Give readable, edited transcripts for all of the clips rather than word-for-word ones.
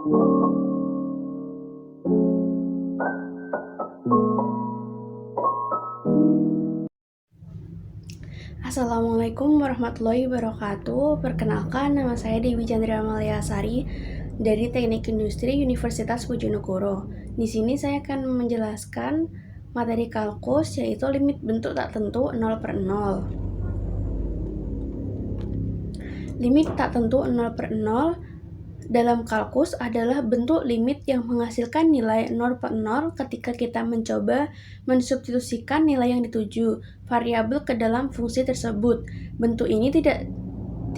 Assalamualaikum warahmatullahi wabarakatuh. Perkenalkan, nama saya Dewi Chandra Maliasari dari Teknik Industri Universitas Bojonegoro. Di sini saya akan menjelaskan materi kalkulus, yaitu limit bentuk tak tentu 0/0. Limit tak tentu 0/0 dalam kalkulus adalah bentuk limit yang menghasilkan nilai 0/0 ketika kita mencoba mensubstitusikan nilai yang dituju variabel ke dalam fungsi tersebut. Bentuk ini tidak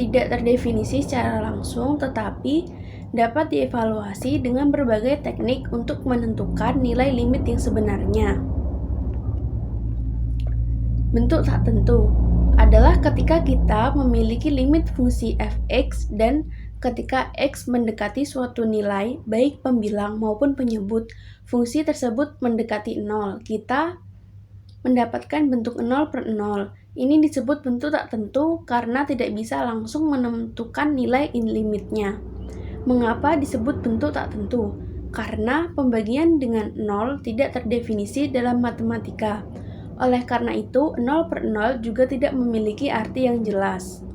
terdefinisi secara langsung, tetapi dapat dievaluasi dengan berbagai teknik untuk menentukan nilai limit yang sebenarnya. Bentuk tak tentu adalah ketika kita memiliki limit fungsi f(x) dan ketika x mendekati suatu nilai, baik pembilang maupun penyebut, fungsi tersebut mendekati 0, kita mendapatkan bentuk 0/0. Ini disebut bentuk tak tentu karena tidak bisa langsung menentukan nilai limitnya. Mengapa disebut bentuk tak tentu? Karena pembagian dengan 0 tidak terdefinisi dalam matematika. Oleh karena itu, 0/0 juga tidak memiliki arti yang jelas.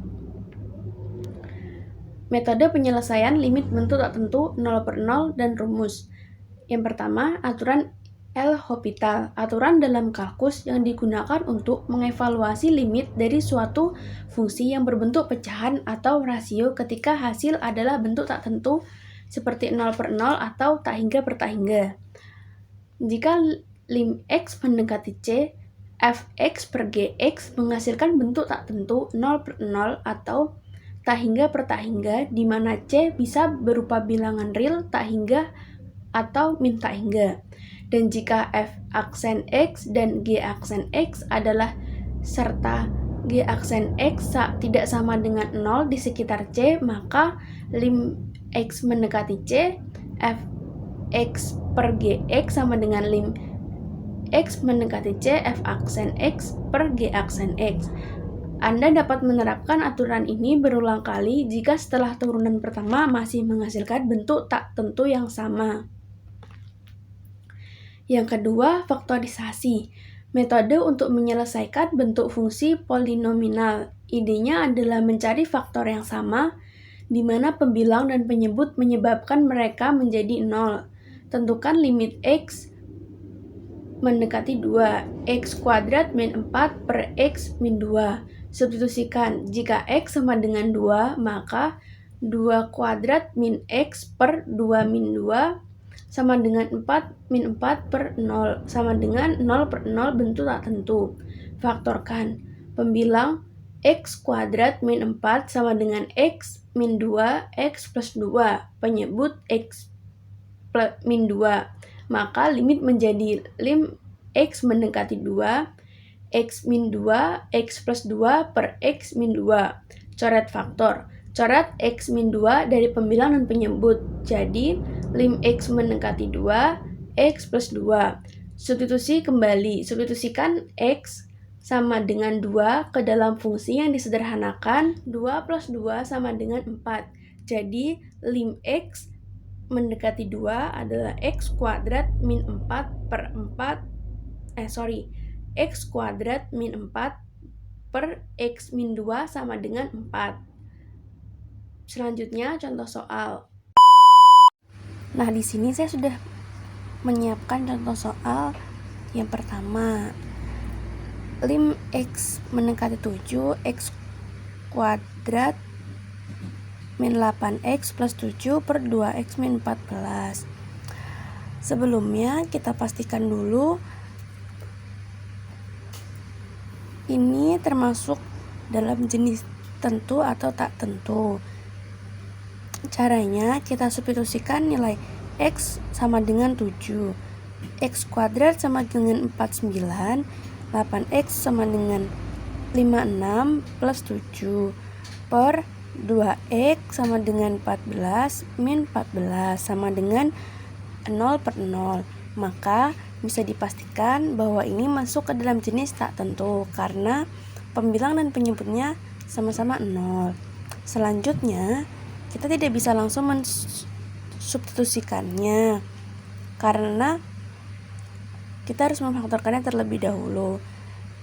Metode penyelesaian limit bentuk tak tentu 0/0 dan rumus. Yang pertama, aturan L'Hopital, aturan dalam kalkulus yang digunakan untuk mengevaluasi limit dari suatu fungsi yang berbentuk pecahan atau rasio ketika hasil adalah bentuk tak tentu seperti 0/0 atau tak hingga per tak hingga. Jika lim x mendekati c, f(x) per gx menghasilkan bentuk tak tentu 0/0 atau tak hingga per tak hingga, di mana c bisa berupa bilangan real tak hingga atau min tak hingga. Dan jika f aksen x dan g aksen x adalah serta g aksen x tidak sama dengan 0 di sekitar c, maka lim x mendekati c, f(x) per gx sama dengan lim x mendekati c, f aksen x per g aksen x. Anda dapat menerapkan aturan ini berulang kali jika setelah turunan pertama masih menghasilkan bentuk tak tentu yang sama. Yang kedua, faktorisasi. Metode untuk menyelesaikan bentuk fungsi polinomial. Idenya adalah mencari faktor yang sama, di mana pembilang dan penyebut menyebabkan mereka menjadi 0. Tentukan limit x mendekati 2, x kuadrat min 4 per x min 2. Substitusikan, jika x sama dengan 2, maka 2 kuadrat min x per 2 min 2 sama dengan 4 min 4 per 0 sama dengan 0/0 bentuk tak tentu. Faktorkan, pembilang x kuadrat min 4 sama dengan x min 2, x plus 2, penyebut x plus min 2, maka limit menjadi lim x mendekati 2, x min 2, x plus 2 per x min 2. Coret faktor. Coret x min 2 dari pembilang dan penyebut. Jadi, lim x mendekati 2, x plus 2. Substitusi kembali. Substitusikan x sama dengan 2 ke dalam fungsi yang disederhanakan. 2 plus 2 sama dengan 4. Jadi, lim x mendekati 2 adalah x kuadrat min 4 per 4 x kuadrat min 4 per x min 2 sama dengan 4. Selanjutnya contoh soal. Nah, di sini saya sudah menyiapkan contoh soal yang pertama. Lim x mendekati 7, x kuadrat min 8x plus 7 per 2x min 14. Sebelumnya kita pastikan dulu ini termasuk dalam jenis tentu atau tak tentu. Caranya kita substitusikan nilai x sama dengan 7, x kuadrat sama dengan 49, 8x sama dengan 56 plus 7 per 2x sama dengan 14 min 14 sama dengan 0/0. Maka bisa dipastikan bahwa ini masuk ke dalam jenis tak tentu karena pembilang dan penyebutnya sama-sama 0. Selanjutnya, kita tidak bisa langsung substitusikannya, karena kita harus memfaktorkannya terlebih dahulu.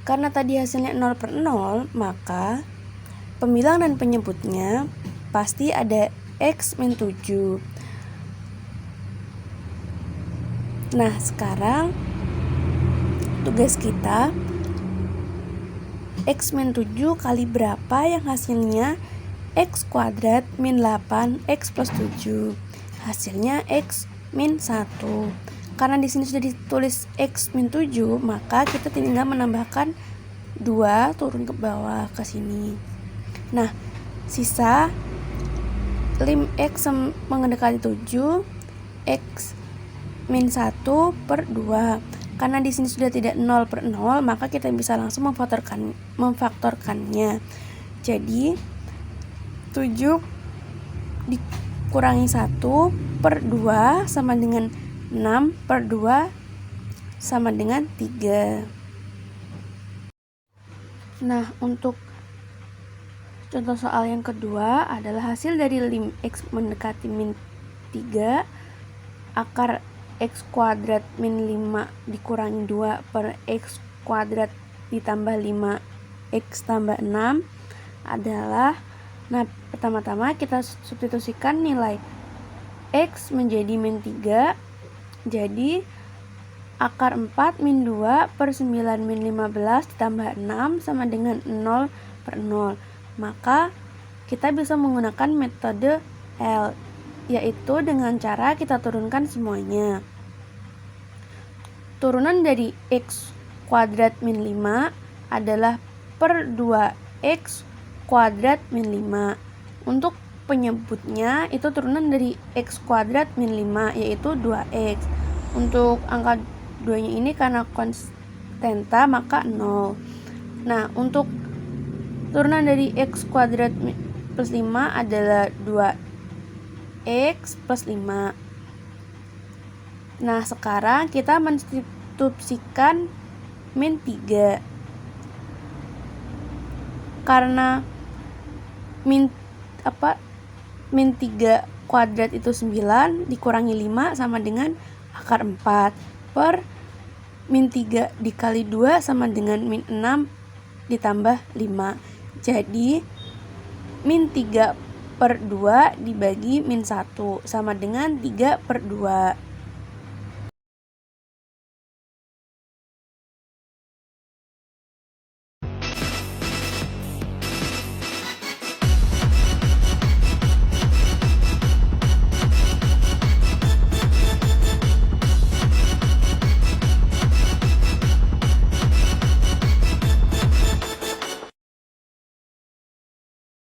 Karena tadi hasilnya 0/0, maka pembilang dan penyebutnya pasti ada X min 7. Nah, sekarang tugas kita X min 7 kali berapa yang hasilnya X kuadrat min 8 X plus 7. Hasilnya X min 1. Karena di sini sudah ditulis X min 7, maka kita tinggal menambahkan 2 turun ke bawah ke sini. Nah, sisa lim X mendekati 7, X min 1/2. Karena di sini sudah tidak 0/0, maka kita bisa langsung memfaktorkannya. Jadi 7 dikurangi 1/2 sama dengan 6/2 sama dengan 3. Nah, untuk contoh soal yang kedua adalah hasil dari lim X mendekati min 3, akar X kuadrat min 5 dikurangi 2 per X kuadrat ditambah 5 X tambah 6 adalah, nah, pertama-tama kita substitusikan nilai X menjadi min 3. Jadi akar 4 min 2 per 9 min 15 ditambah 6 sama dengan 0/0. Maka kita bisa menggunakan metode L, yaitu dengan cara kita turunkan semuanya. Turunan dari X kuadrat min 5 adalah per 2X kuadrat min 5. Untuk penyebutnya itu turunan dari X kuadrat min 5, yaitu 2X. Untuk angka 2-nya ini karena konstanta maka 0. Nah, untuk turunan dari X kuadrat plus 5 adalah 2X plus 5. Nah, sekarang kita mensubstitusikan min 3. Karena min 3 kuadrat itu 9 dikurangi 5 sama dengan akar 4 per min 3 dikali 2 sama dengan min 6 ditambah 5. Jadi min 3/2 dibagi min 1 sama dengan 3/2.